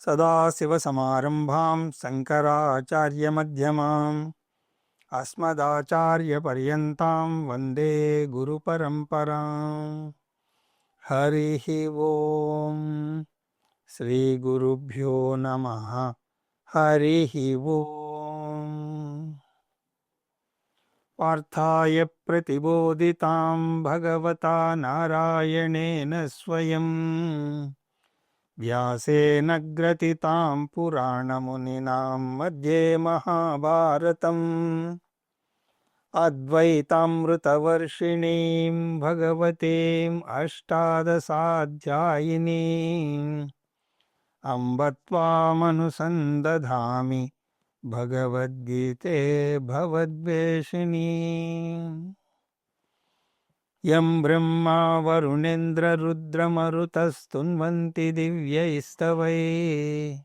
సదాశివసమారంభాం శంకరాచార్యమధ్యమాం అస్మదాచార్యపర్యంతాం వందే గురుపరంపరాం. హరి ఓం. శ్రీ గురుభ్యో నమః. హరి ఓం. పార్థాయ ప్రతిబోధితాం భగవతా నారాయణేన స్వయం వ్యాసేన గ్రథితాం పురాణమునినాం మధ్యే మహాభారతం అద్వైతామృతవర్షిణీం భగవతీం అష్టాదశాధ్యాయినీం అంబ త్వామనుసందధామి భగవద్గీతే భవద్వేషిణీం. యం బ్రహ్మా వరుణేంద్రరుద్రమరుతస్తున్వంతి దివ్యైస్తవైః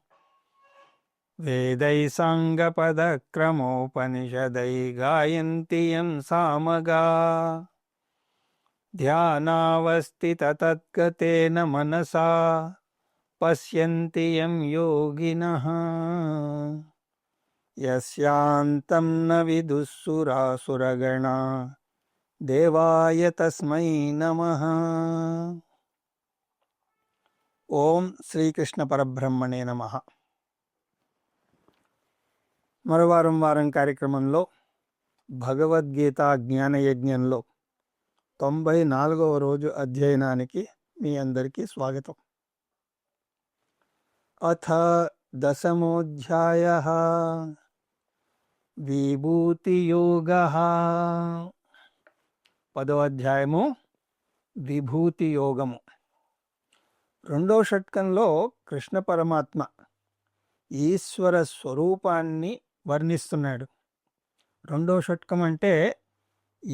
వేదైః సాంగపదక్రమోపనిషదైః గాయంతి యం సామగాః. ధ్యానావస్థితతద్గతేన మనసా పశ్యంతి యం యోగినః. యస్యాంతం న విదుః సురాసురగణాః దేవాయ తస్మై నమః. ఓం శ్రీకృష్ణ పరబ్రహ్మణే నమః. మరో వారం కార్యక్రమంలో భగవద్గీత జ్ఞానయజ్ఞంలో 94వ రోజు అధ్యయనానికి మీ అందరికీ స్వాగతం. అథ దశమోధ్యాయః విభూతియోగః. 10వ అధ్యాయము విభూతి యోగము. 2వ షట్కంలో కృష్ణ పరమాత్మ ఈశ్వర స్వరూపాన్ని వర్ణిస్తున్నాడు. 2వ షట్కం అంటే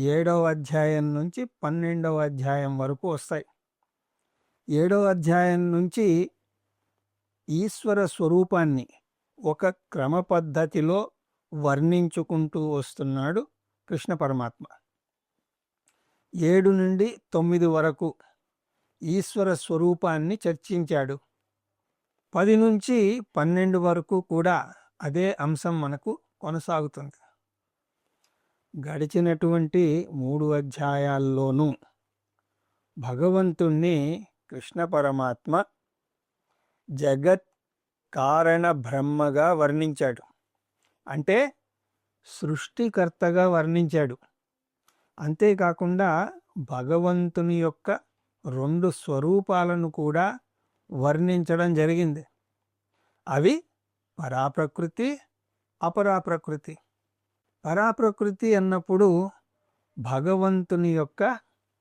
7వ అధ్యాయం నుంచి 12వ అధ్యాయం వరకు వస్తాయి. 7వ అధ్యాయం నుంచి ఈశ్వర స్వరూపాన్ని ఒక క్రమ పద్ధతిలో వర్ణించుకుంటూ వస్తున్నాడు కృష్ణ పరమాత్మ. 7 నుండి 9 వరకు ఈశ్వర స్వరూపాన్ని చర్చించాడు. 10 నుంచి 12 వరకు కూడా అదే అంశం మనకు కొనసాగుతుంది. గడిచినటువంటి 3 అధ్యాయాల్లోనూ భగవంతుణ్ణి కృష్ణ పరమాత్మ జగత్ కారణ బ్రహ్మగా వర్ణించాడు. అంటే సృష్టికర్తగా వర్ణించాడు. అంతేకాకుండా భగవంతుని యొక్క 2 స్వరూపాలను కూడా వర్ణించడం జరిగింది. అవి పరాప్రకృతి, అపరాప్రకృతి. పరాప్రకృతి అన్నప్పుడు భగవంతుని యొక్క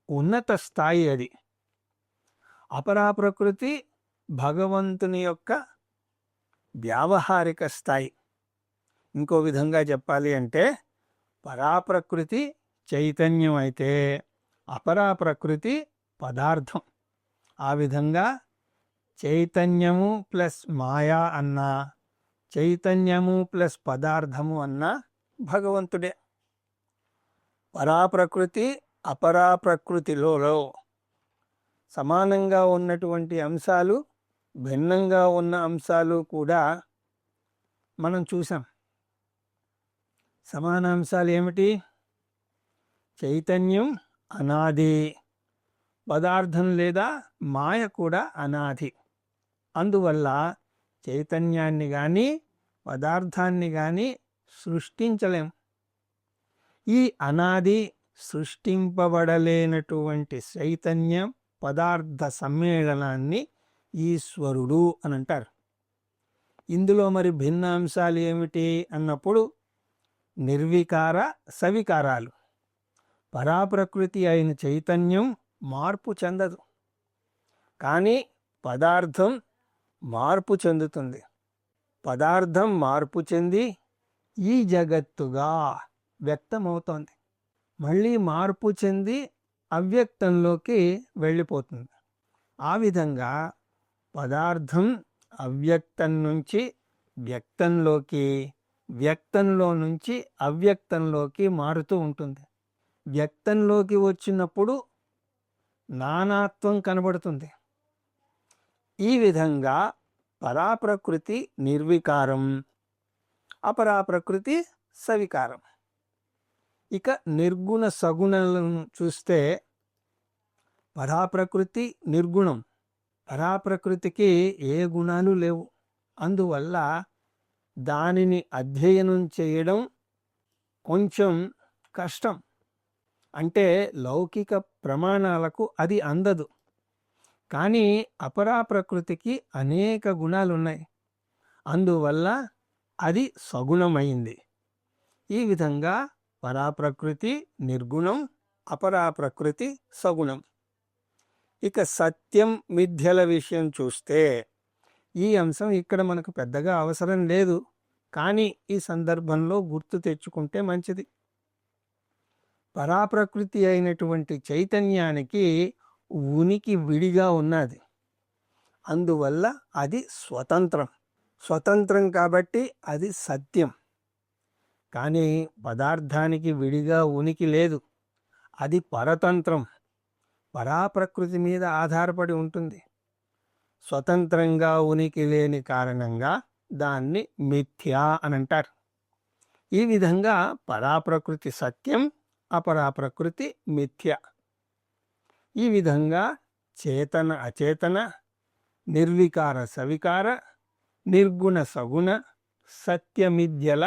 ఉన్నత స్థాయి అది. అపరాప్రకృతి భగవంతుని యొక్క వ్యావహారిక స్థాయి. ఇంకో విధంగా చెప్పాలి అంటే పరాప్రకృతి చైతన్యం అయితే అపరాప్రకృతి పదార్థం. ఆ విధంగా చైతన్యము ప్లస్ మాయా అన్నా, చైతన్యము ప్లస్ పదార్థము అన్నా భగవంతుడే. పరాప్రకృతి అపరాప్రకృతిలో సమానంగా ఉన్నటువంటి అంశాలు, భిన్నంగా ఉన్న అంశాలు కూడా మనం చూసాం. సమాన అంశాలు ఏమిటి? చైతన్యం అనాది, పదార్థం లేదా మాయ కూడా అనాది. అందువల్ల చైతన్యాన్ని కానీ పదార్థాన్ని కానీ సృష్టించలేం. ఈ అనాది సృష్టింపబడలేనటువంటి చైతన్యం పదార్థ సమ్మేళనాన్ని ఈశ్వరుడు అని అంటారు. ఇందులో మరి భిన్న అంశాలు ఏమిటి అన్నప్పుడు నిర్వికార, సవికారాలు. పరాప్రకృతి అయిన చైతన్యం మార్పు చెందదు, కానీ పదార్థం మార్పు చెందుతుంది. పదార్థం మార్పు చెంది ఈ జగత్తుగా వ్యక్తమవుతోంది. మళ్ళీ మార్పు చెంది అవ్యక్తంలోకి వెళ్ళిపోతుంది. ఆ విధంగా పదార్థం అవ్యక్తం నుంచి వ్యక్తంలోకి, వ్యక్తంలో నుంచి అవ్యక్తంలోకి మారుతూ ఉంటుంది. వ్యక్తంలోకి వచ్చినప్పుడు నానాత్వం కనబడుతుంది. ఈ విధంగా పరాప్రకృతి నిర్వికారం, అపరాప్రకృతి సవికారం. ఇక నిర్గుణ సగుణాలను చూస్తే పరాప్రకృతి నిర్గుణం. పరాప్రకృతికి ఏ గుణాలు లేవు. అందువల్ల దానిని అధ్యయనం చేయడం కొంచెం కష్టం. అంటే లౌకిక ప్రమాణాలకు అది అందదు. కానీ అపరాప్రకృతికి అనేక గుణాలున్నాయి. అందువల్ల అది సగుణమైంది. ఈ విధంగా పరాప్రకృతి నిర్గుణం, అపరాప్రకృతి సగుణం. ఇక సత్యం మిథ్యల విషయం చూస్తే ఈ అంశం ఇక్కడ మనకు పెద్దగా అవసరం లేదు. కానీ ఈ సందర్భంలో గుర్తు తెచ్చుకుంటే మంచిది. పరాప్రకృతి అయినటువంటి చైతన్యానికి ఉనికి విడిగా ఉన్నది. అందువల్ల అది స్వతంత్రం కాబట్టి అది సత్యం. కానీ పదార్థానికి విడిగా ఉనికి లేదు. అది పరతంత్రం, పరాప్రకృతి మీద ఆధారపడి ఉంటుంది. స్వతంత్రంగా ఉనికి లేని కారణంగా దాన్ని మిథ్యా అని అంటారు. ఈ విధంగా పరాప్రకృతి సత్యం, అపరాప్రకృతి మిథ్య. ఈ విధంగా చేతన అచేతన, నిర్వికార సవికార, నిర్గుణ సగుణ, సత్యమిథ్యల,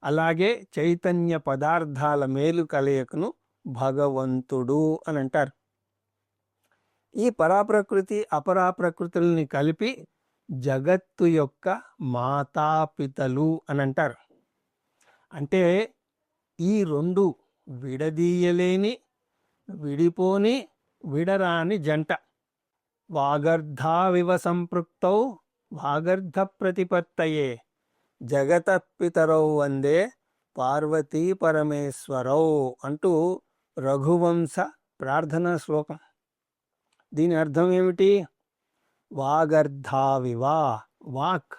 అలాగే చైతన్య పదార్థాల మేలు కలయికను భగవంతుడు అని అంటారు. ఈ పరాప్రకృతి అపరాప్రకృతుల్ని కలిపి జగత్తు యొక్క మాతాపితలు అని అంటారు. అంటే ఈ రెండు విడదీయలేని, విడిపోని, విడరాని జంట. వాగర్ధావివ సంపృక్తౌ వాగర్ధ ప్రతిపత్తయే జగత పితరౌ వందే పార్వతీ పరమేశ్వరౌ అంటూ రఘువంశ ప్రార్థనా శ్లోకం. దీని అర్థం ఏమిటి? వాగర్ధావివా, వాక్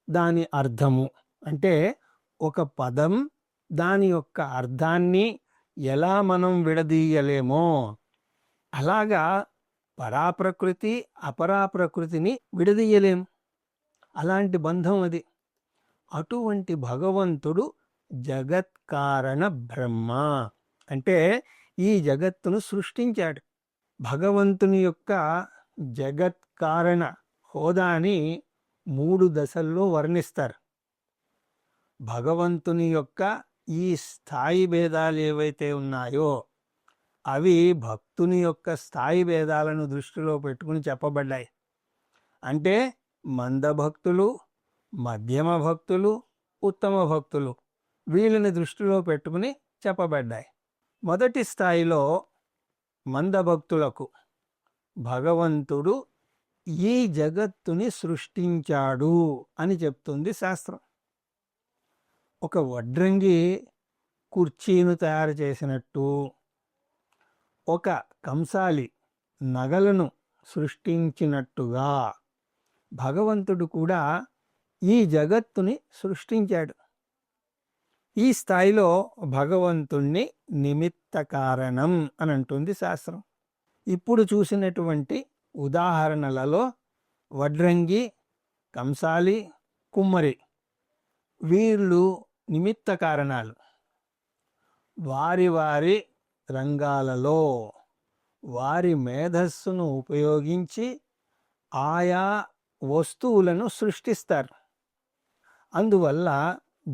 దాని అర్థము అంటే ఒక పదం దాని యొక్క అర్థాన్ని ఎలా మనం విడదీయలేమో అలాగా పరాప్రకృతి అపరాప్రకృతిని విడదీయలేం. అలాంటి బంధం అది. అటువంటి భగవంతుడు జగత్కారణ బ్రహ్మ. అంటే ఈ జగత్తును సృష్టించాడు. భగవంతుని యొక్క జగత్కారణ హోదాని 3 దశల్లో వర్ణిస్తారు. భగవంతుని యొక్క ఈ స్థాయి భేదాలు ఏవైతే ఉన్నాయో అవి భక్తుని యొక్క స్థాయి భేదాలను దృష్టిలో పెట్టుకుని చెప్పబడ్డాయి. అంటే మందభక్తులు, మధ్యమ భక్తులు, ఉత్తమ భక్తులు వీళ్ళని దృష్టిలో పెట్టుకుని చెప్పబడ్డాయి. మొదటి స్థాయిలో మందభక్తులకు భగవంతుడు ఈ జగత్తుని సృష్టించాడు అని చెప్తుంది శాస్త్రం. ఒక వడ్రంగి కుర్చీను తయారు చేసినట్టు, ఒక కంసాలి నగలను సృష్టించినట్టుగా భగవంతుడు కూడా ఈ జగత్తుని సృష్టించాడు. ఈ స్థాయిలో భగవంతుణ్ణి నిమిత్త కారణం అని అంటుంది శాస్త్రం. ఇప్పుడు చూసినటువంటి ఉదాహరణలలో వడ్రంగి, కంసాలి, కుమ్మరి వీళ్ళు నిమిత్త కారణాలు. వారి వారి రంగాలలో వారి మేధస్సును ఉపయోగించి ఆయా వస్తువులను సృష్టిస్తారు. అందువల్ల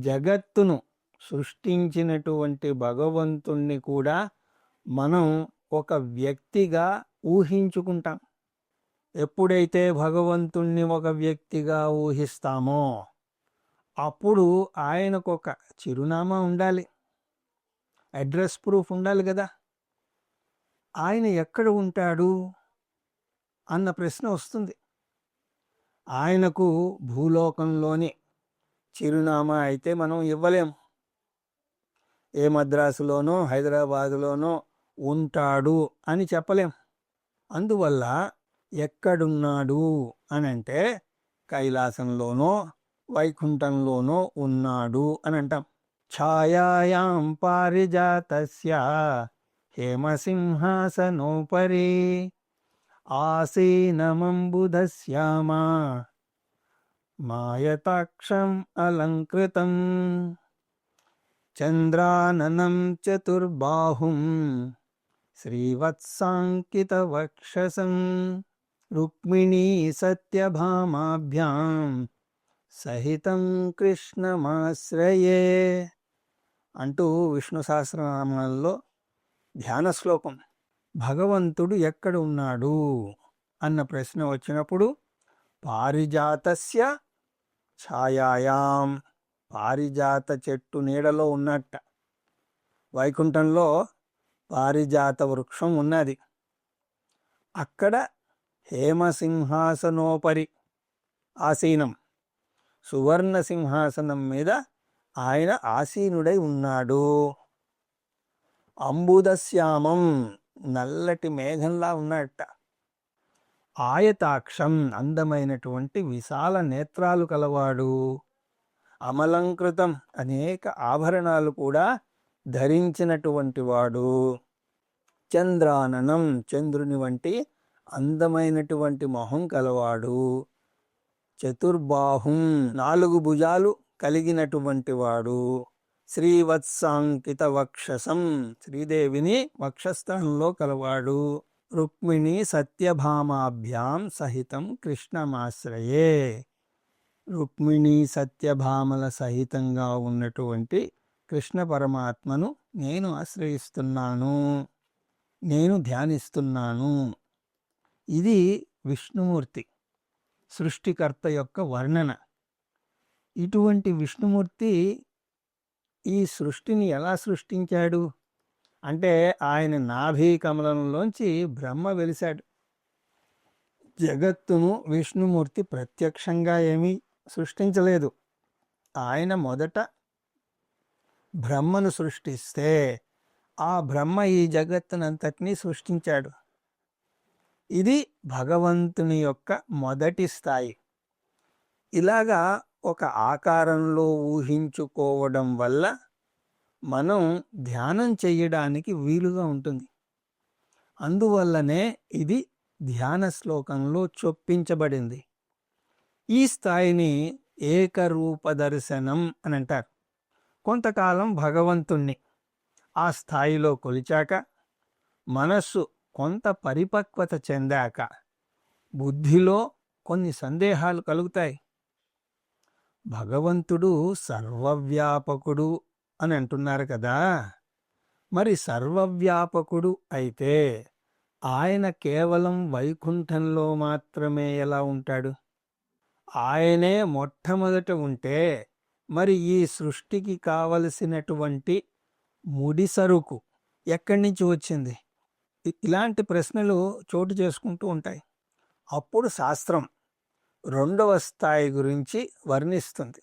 జగత్తును సృష్టించినటువంటి భగవంతుణ్ణి కూడా మనం ఒక వ్యక్తిగా ఊహించుకుంటాం. ఎప్పుడైతే భగవంతుణ్ణి ఒక వ్యక్తిగా ఊహిస్తామో అప్పుడు ఆయనకు ఒక చిరునామా ఉండాలి, అడ్రస్ ప్రూఫ్ ఉండాలి కదా. ఆయన ఎక్కడ ఉంటాడు అన్న ప్రశ్న వస్తుంది. ఆయనకు భూలోకంలోని చిరునామా అయితే మనం ఇవ్వలేం. ఏ మద్రాసులోనో హైదరాబాదులోనో ఉంటాడు అని చెప్పలేం. అందువల్ల ఎక్కడున్నాడు అని అంటే కైలాసంలోనో వైకుంఠంలోనో ఉన్నాడు అని అంటాం. ఛాయాయాం పారిజాతస్య హేమసింహాసనోపరి ఆసీనమంబుధశ్యామ మాయతాక్షం అలంకృతం చంద్రాననం చతుర్బాహుం శ్రీవత్సాంకితవక్షసం రుక్మిణీ సత్యభామాభ్యాం సహితం కృష్ణమాశ్రయే అంటూ విష్ణు సహస్రనామాల్లో ధ్యాన శ్లోకం. భగవంతుడు ఎక్కడ ఉన్నాడు అన్న ప్రశ్న వచ్చినప్పుడు పారిజాతస్య ఛాయాయాం, పారిజాత చెట్టు నీడలో ఉన్నట్ట. వైకుంఠంలో పారిజాత వృక్షం ఉన్నది. అక్కడ హేమసింహాసనోపరి ఆసీనం, సువర్ణ సింహాసనం మీద ఆయన ఆసీనుడై ఉన్నాడు. అంబుదశ్యామం, నల్లటి మేఘంలా ఉన్నట్ట. ఆయతాక్షం, అందమైనటువంటి విశాల నేత్రాలు కలవాడు. అమలంకృతం, అనేక ఆభరణాలు కూడా ధరించినటువంటి వాడు. చంద్రాననం, చంద్రుని వంటి అందమైనటువంటి మొహం కలవాడు. చతుర్బాహుం, 4 భుజాలు కలిగినటువంటి వాడు. శ్రీవత్సాంకిత వక్షసం, శ్రీదేవిని వక్షస్థలంలో కలవాడు. రుక్మిణి సత్యభామాభ్యాం సహితం కృష్ణమాశ్రయే, రుక్మిణి సత్యభామల సహితంగా ఉన్నటువంటి కృష్ణ పరమాత్మను నేను ఆశ్రయిస్తున్నాను, నేను ధ్యానిస్తున్నాను. ఇది విష్ణుమూర్తి సృష్టికర్త యొక్క వర్ణన. ఇటువంటి విష్ణుమూర్తి ఈ సృష్టిని ఎలా సృష్టించాడు అంటే, ఆయన నాభి కమలంలోంచి బ్రహ్మ వెలిశాడు. జగత్తును విష్ణుమూర్తి ప్రత్యక్షంగా ఏమీ సృష్టించలేదు. ఆయన మొదట బ్రహ్మను సృష్టిస్తే ఆ బ్రహ్మ ఈ జగత్తునంతటినీ సృష్టించాడు. ఇది భగవంతుని యొక్క మొదటి స్థాయి. ఇలాగా ఒక ఆకారంలో ఊహించుకోవడం వల్ల మనం ధ్యానం చేయడానికి వీలుగా ఉంటుంది. అందువల్లనే ఇది ధ్యాన శ్లోకంలో చొప్పించబడింది. ఈ స్థాయిని ఏకరూప దర్శనం అని అంటారు. కొంతకాలం భగవంతుణ్ణి ఆ స్థాయిలో కొలిచాక, మనస్సు కొంత పరిపక్వత చెందాక బుద్ధిలో కొన్ని సందేహాలు కలుగుతాయి. భగవంతుడు సర్వవ్యాపకుడు అని అంటున్నారు కదా, మరి సర్వవ్యాపకుడు అయితే ఆయన కేవలం వైకుంఠంలో మాత్రమే ఎలా ఉంటాడు? ఆయనే మొట్టమొదట ఉంటే మరి ఈ సృష్టికి కావలసినటువంటి ముడి సరుకు ఎక్కడి నుంచి వచ్చింది? ఇలాంటి ప్రశ్నలు చోటు చేసుకుంటూ ఉంటాయి. అప్పుడు శాస్త్రం 2వ స్థాయి గురించి వర్ణిస్తుంది.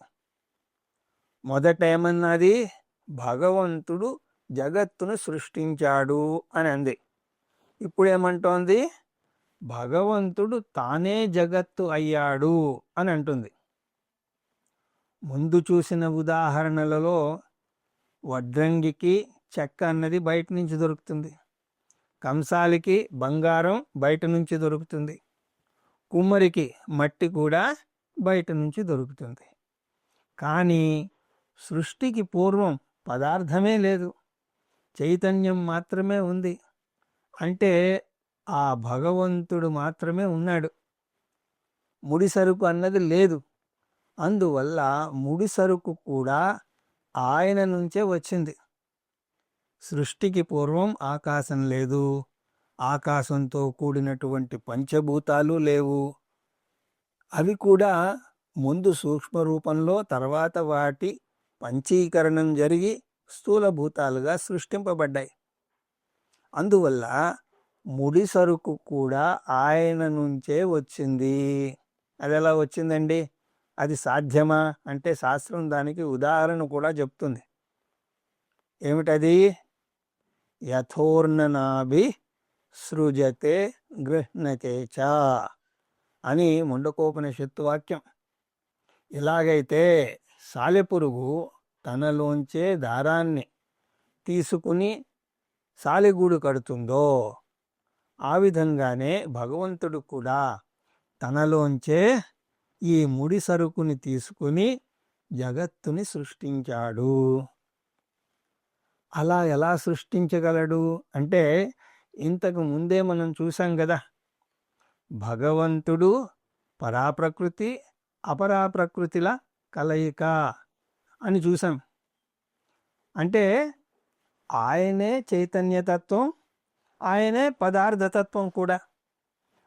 మొదట ఏమన్నది? భగవంతుడు జగత్తును సృష్టించాడు అని అంది. ఇప్పుడేమంటోంది? భగవంతుడు తానే జగత్తు అయ్యాడు అని అంటుంది. ముందు చూసిన ఉదాహరణలలో వడ్రంగికి చెక్క అన్నది బయట నుంచి దొరుకుతుంది, కంసాలికి బంగారం బయట నుంచి దొరుకుతుంది, కుమ్మరికి మట్టి కూడా బయట నుంచి దొరుకుతుంది. కానీ సృష్టికి పూర్వం పదార్థమే లేదు, చైతన్యం మాత్రమే ఉంది. అంటే ఆ భగవంతుడు మాత్రమే ఉన్నాడు, ముడి సరుకు అన్నది లేదు. అందువల్ల ముడి సరుకు కూడా ఆయన నుంచే వచ్చింది. సృష్టికి పూర్వం ఆకాశం లేదు, ఆకాశంతో కూడినటువంటి పంచభూతాలు లేవు. అవి కూడా ముందు సూక్ష్మ రూపంలో, తర్వాత వాటి పంచీకరణం జరిగి స్థూలభూతాలుగా సృష్టింపబడ్డాయి. అందువల్ల ముడి సరుకు కూడా ఆయన నుంచే వచ్చింది. అది ఎలా వచ్చిందండి? అది సాధ్యమా అంటే శాస్త్రం దానికి ఉదాహరణ కూడా చెప్తుంది. ఏమిటది? యథోర్ణనాభి సృజతే గృహ్ణతే చ అని ముండకోపనిషత్తు వాక్యం. ఎలాగైతే సాలెపురుగు తనలోంచే దారాన్ని తీసుకుని సాలెగూడు కడుతుందో, ఆ విధంగానే భగవంతుడు కూడా తనలోంచే ఈ ముడి సరుకుని తీసుకుని జగత్తుని సృష్టించాడు. అలా ఎలా సృష్టించగలడు అంటే ఇంతకు ముందే మనం చూసాం కదా, భగవంతుడు పరాప్రకృతి అపరాప్రకృతిల కలయిక అని చూసాం. అంటే ఆయనే చైతన్యతత్వం, ఆయనే పదార్థతత్వం కూడా.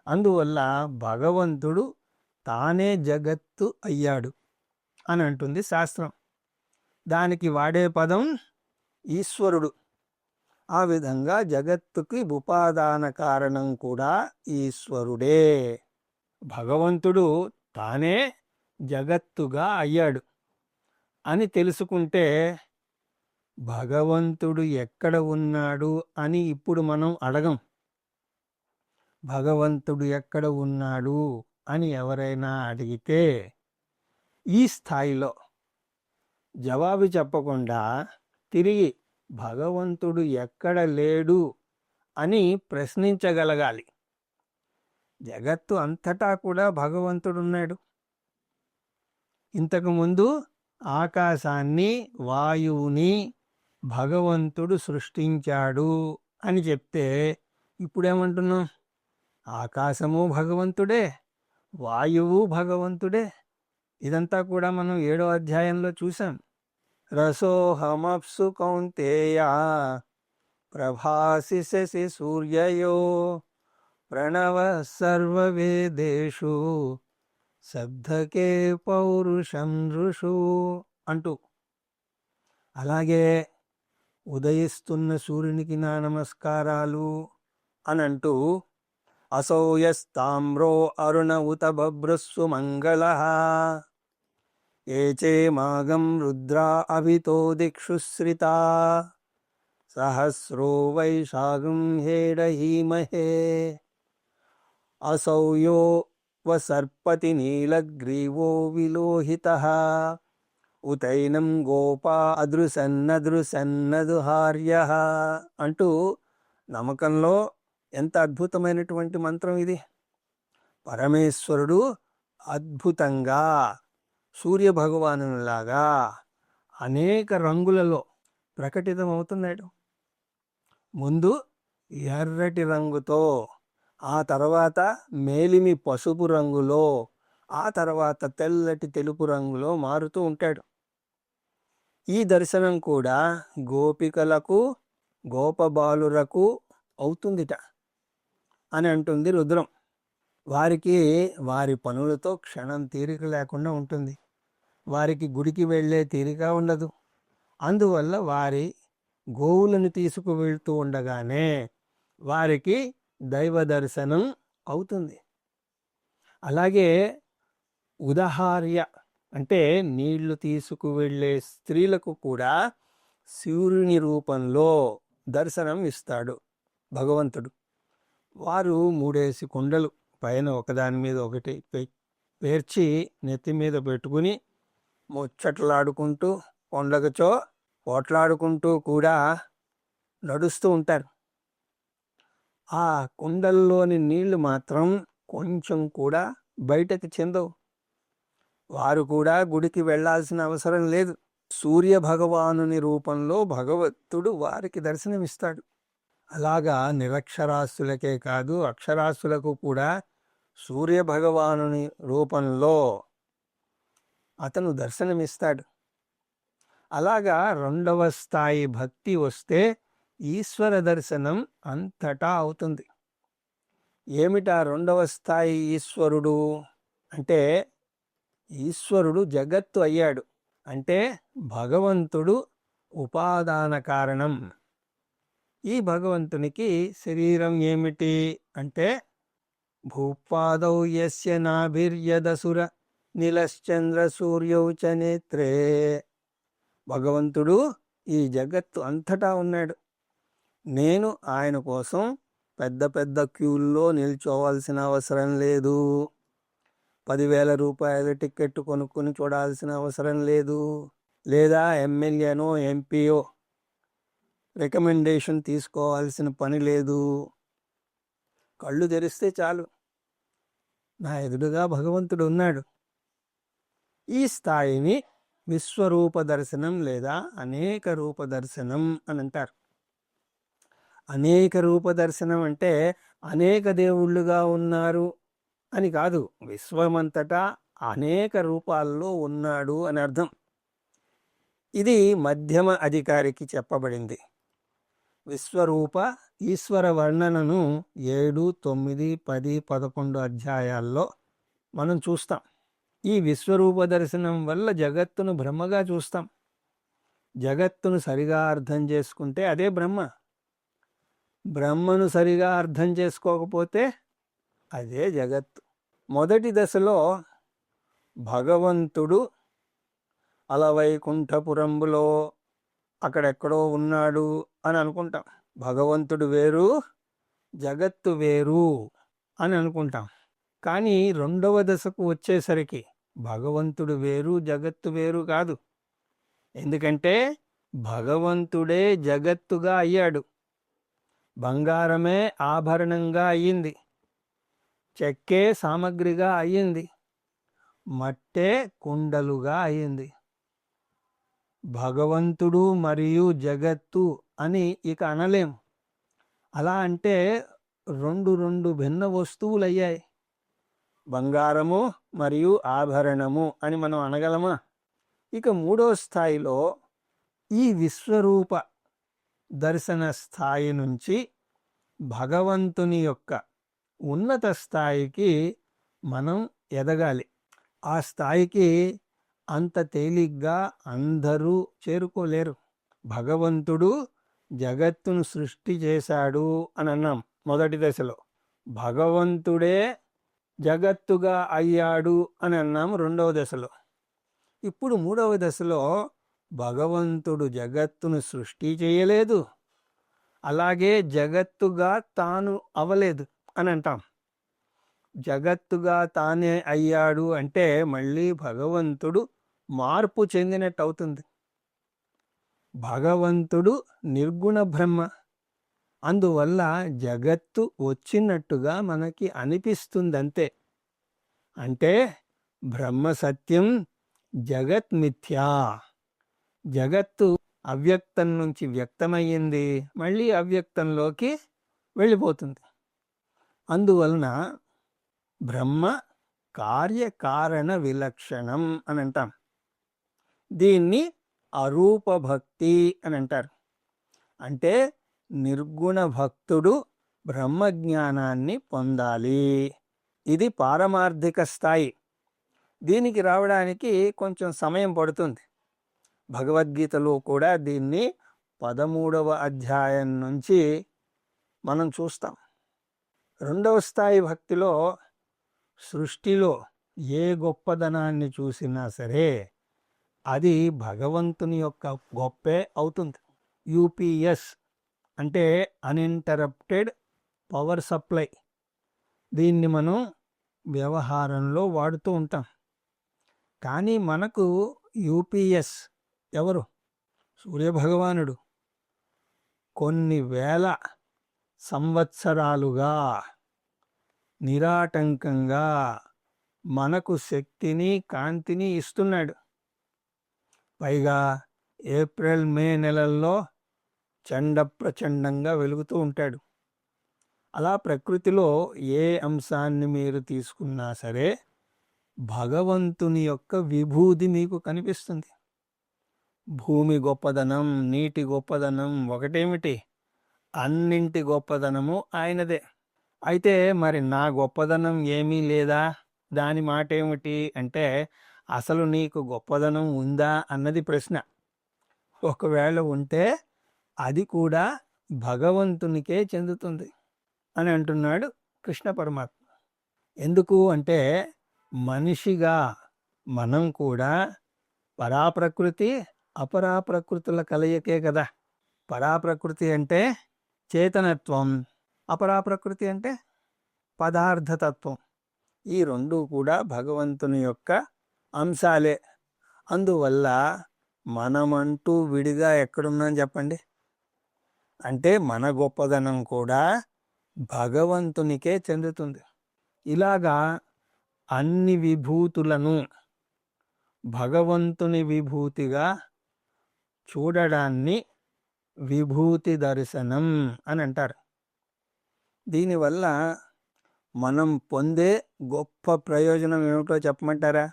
అందువల్ల భగవంతుడు తానే జగత్తు అయ్యాడు అని అంటుంది శాస్త్రం. దానికి వాడే పదం ఈశ్వరుడు. ఆ విధంగా జగత్తుకి ఉపాదాన కారణం కూడా ఈశ్వరుడే. భగవంతుడు తానే జగత్తుగా అయ్యాడు అని తెలుసుకుంటే భగవంతుడు ఎక్కడ ఉన్నాడు అని ఇప్పుడు మనం అడగం. భగవంతుడు ఎక్కడ ఉన్నాడు అని ఎవరైనా అడిగితే ఈ స్థాయిలో జవాబు చెప్పకుండా తిరిగి భగవంతుడు ఎక్కడ లేడు అని ప్రశ్నించగలగాలి. జగత్తు అంతటా కూడా భగవంతుడున్నాడు. ఇంతకుముందు ఆకాశాన్ని వాయువుని భగవంతుడు సృష్టించాడు అని చెప్తే ఇప్పుడేమంటున్నాం? ఆకాశము భగవంతుడే, వాయువు భగవంతుడే. ఇదంతా కూడా మనం 7వ అధ్యాయంలో చూసాం. రసోహమప్సు కౌంతేయ ప్రభాసి శశి సూర్యయో ప్రణవ సర్వవేదేషు శబ్దకే పౌరుషం ఋషు అంటూ, అలాగే ఉదయిస్తున్న సూర్యునికి నా నమస్కారాలు అనంటూ అసౌయస్తామ్రో అరుణ ఉత బభ్రస్సు మంగళ ఏచే మాగం రుద్రా అభితో దిక్షుశ్రితా సహస్రో వైశాఖం హేడహీమహే అసౌయో వసర్పతి నీలగ్రీవో విలోహితః ఉతైనం గోపా అదృసన్నదృసన్నదుహార్యః అంటూ నమ్మకంలో ఎంత అద్భుతమైనటువంటి మంత్రం ఇది. పరమేశ్వరుడు అద్భుతంగా సూర్యభగవానులాగా అనేక రంగులలో ప్రకటితమవుతున్నాడు. ముందు ఎర్రటి రంగుతో, ఆ తర్వాత మేలిమి పసుపు రంగులో, ఆ తర్వాత తెల్లటి తెలుపు రంగులో మారుతూ ఉంటాడు. ఈ దర్శనం కూడా గోపికలకు గోపబాలురకు అవుతుందిట అని అంటుంది రుద్రం. వారికి వారి పనులతో క్షణం తీరిక లేకుండా ఉంటుంది. వారికి గుడికి వెళ్ళే తీరిక ఉండదు. అందువల్ల వారి గోవులను తీసుకువెళ్తూ ఉండగానే వారికి దైవ దర్శనం అవుతుంది. అలాగే ఉదహార్య అంటే నీళ్లు తీసుకువెళ్ళే స్త్రీలకు కూడా సూర్యుని రూపంలో దర్శనం ఇస్తాడు భగవంతుడు. వారు 3 కుండలు పైన ఒకదాని మీద ఒకటి పేర్చి నెత్తి మీద పెట్టుకుని ముచ్చట్లాడుకుంటూ కొండగచో పోట్లాడుకుంటూ కూడా నడుస్తూ ఉంటారు. ఆ కుండల్లోని నీళ్లు మాత్రం కొంచెం కూడా బయటకు చెందవు. వారు కూడా గుడికి వెళ్ళాల్సిన అవసరం లేదు. సూర్య భగవానుని రూపంలో భగవంతుడు వారికి దర్శనమిస్తాడు. అలాగా నిరక్షరాస్యులకే కాదు, అక్షరాస్యులకు కూడా సూర్య భగవానుని రూపంలో అతను దర్శనమిస్తాడు. అలాగా 2వ స్థాయి భక్తి వస్తే ఈశ్వర దర్శనం అంతటా అవుతుంది. ఏమిటా 2వ స్థాయి ఈశ్వరుడు అంటే, ఈశ్వరుడు జగత్తు అయ్యాడు అంటే భగవంతుడు ఉపాదాన కారణం. ఈ భగవంతునికి శరీరం ఏమిటి అంటే, భూపాదౌ యస్య నాభిర్యదసుర నిలశ్చంద్ర సూర్యౌ చ నేత్రే. భగవంతుడు ఈ జగత్తు అంతటా ఉన్నాడు. నేను ఆయన కోసం పెద్ద పెద్ద క్యూల్లో నిల్చోవాల్సిన అవసరం లేదు. 10,000 రూపాయల టికెట్ కొనుక్కొని చూడాల్సిన అవసరం లేదు. లేదా ఎమ్మెల్యేనో ఎంపీయో రికమెండేషన్ తీసుకోవాల్సిన పని లేదు. కళ్ళు తెరిస్తే చాలు, నా ఎదురుగా భగవంతుడు ఉన్నాడు. ఈ స్థాయిని విశ్వరూప దర్శనం లేదా అనేక రూప దర్శనం అని అంటారు. అనేక రూప దర్శనం అంటే అనేక దేవుళ్ళుగా ఉన్నారు అని కాదు, విశ్వమంతటా అనేక రూపాల్లో ఉన్నాడు అని అర్థం. ఇది మధ్యమ అధికారికి చెప్పబడింది. విశ్వరూప ఈశ్వర వర్ణనను 7, 9, 10, 11 అధ్యాయాల్లో మనం చూస్తాం. ఈ విశ్వరూప దర్శనం వల్ల జగత్తును బ్రహ్మగా చూస్తాం. జగత్తును సరిగా అర్థం చేసుకుంటే అదే బ్రహ్మ. బ్రహ్మను సరిగా అర్థం చేసుకోకపోతే అదే జగత్తు. మొదటి దశలో భగవంతుడు అలవైకుంఠపురంబులో అక్కడెక్కడో ఉన్నాడు అని అనుకుంటాం. భగవంతుడు వేరు, జగత్తు వేరు అని అనుకుంటాం. కానీ రెండవ దశకు వచ్చేసరికి భగవంతుడు వేరు, జగత్తు వేరు కాదు. ఎందుకంటే భగవంతుడే జగత్తుగా అయ్యాడు. బంగారమే ఆభరణంగా అయ్యింది, చెక్కే సామగ్రిగా అయ్యింది, మట్టే కుండలుగా అయ్యింది. భగవంతుడు మరియు జగత్తు అని ఇక అనలేం. అలా అంటే రెండు భిన్న వస్తువులు అయ్యాయి. బంగారము మరియు ఆభరణము అని మనం అనగలమా? ఇక మూడో స్థాయిలో ఈ విశ్వరూప దర్శన స్థాయి నుంచి భగవంతుని యొక్క ఉన్నత స్థాయికి మనం ఎదగాలి. ఆ స్థాయికి అంత తేలిగ్గా అందరూ చేరుకోలేరు. భగవంతుడు జగత్తును సృష్టి చేశాడు అని అన్నాం మొదటి దశలో. భగవంతుడే జగత్తుగా అయ్యాడు అని అన్నాం రెండవ దశలో. ఇప్పుడు మూడవ దశలో భగవంతుడు జగత్తును సృష్టి చేయలేదు, అలాగే జగత్తుగా తాను అవలేదు అని అంటాం. జగత్తుగా తానే అయ్యాడు అంటే మళ్ళీ భగవంతుడు మార్పు చెందినట్టు అవుతుంది. భగవంతుడు నిర్గుణ బ్రహ్మ, అందువల్ల జగత్తు వచ్చినట్టుగా మనకి అనిపిస్తుంది అంతే. అంటే బ్రహ్మ సత్యం, జగత్ మిథ్యా. జగత్తు అవ్యక్తం నుంచి వ్యక్తమయ్యింది, మళ్ళీ అవ్యక్తంలోకి వెళ్ళిపోతుంది. అందువలన బ్రహ్మ కార్యకారణ విలక్షణం అని అంటాం. దీన్ని అరూప భక్తి అని అంటారు. అంటే నిర్గుణ భక్తుడు బ్రహ్మజ్ఞానాన్ని పొందాలి. ఇది పారమార్థిక స్థాయి. దీనికి రావడానికి కొంచెం సమయం పడుతుంది. భగవద్గీతలో కూడా దీన్ని 13వ అధ్యాయం నుంచి మనం చూస్తాం. రెండవ స్థాయి భక్తిలో సృష్టిలో ఏ గొప్పదనాన్ని చూసినా సరే అది భగవంతుని యొక్క గొప్పే అవుతుంది. యూపీఎస్ అంటే అన్ఇంటరప్టెడ్ పవర్ సప్లై. దీన్ని మనం వ్యవహారంలో వాడుతూ ఉంటాం. కానీ మనకు యూపీఎస్ ఎవరు? సూర్యభగవానుడు. కొన్ని వేల సంవత్సరాలుగా నిరాటంకంగా మనకు శక్తిని, కాంతిని ఇస్తున్నాడు. పైగా ఏప్రిల్, మే నెలల్లో ప్రచండంగా వెలుగుతూ ఉంటాడు. అలా ప్రకృతిలో ఏ అంశాన్ని మీరు తీసుకున్నా సరే భగవంతుని యొక్క విభూతి మీకు కనిపిస్తుంది. భూమి గొప్పదనం, నీటి గొప్పదనం ఒకటేమిటి, అన్నింటి గొప్పదనము ఆయనదే. అయితే మరి నా గొప్పదనం ఏమీ లేదా, దాని మాట ఏమిటి అంటే అసలు నీకు గొప్పదనం ఉందా అన్నది ప్రశ్న. ఒకవేళ ఉంటే అది కూడా భగవంతునికే చెందుతుంది అని అంటున్నాడు కృష్ణ పరమాత్మ. ఎందుకు అంటే మనిషిగా మనం కూడా పరాప్రకృతి, అపరాప్రకృతుల కలయికే కదా. పరాప్రకృతి అంటే చేతనత్వం, అపరాప్రకృతి అంటే పదార్థతత్వం. ఈ రెండు కూడా భగవంతుని యొక్క అంశాలే. అందువల్ల మనమంటూ విడిగా ఎక్కడున్నాం చెప్పండి? అంటే మన గొప్పదనం కూడా భగవంతునికే చెందుతుంది. ఇలాగా అన్ని విభూతులను భగవంతుని విభూతిగా చూడడాన్ని విభూతి దర్శనం అని అంటారు. దీనివల్ల మనం పొందే గొప్ప ప్రయోజనం ఏమిటో చెప్పమంటారా?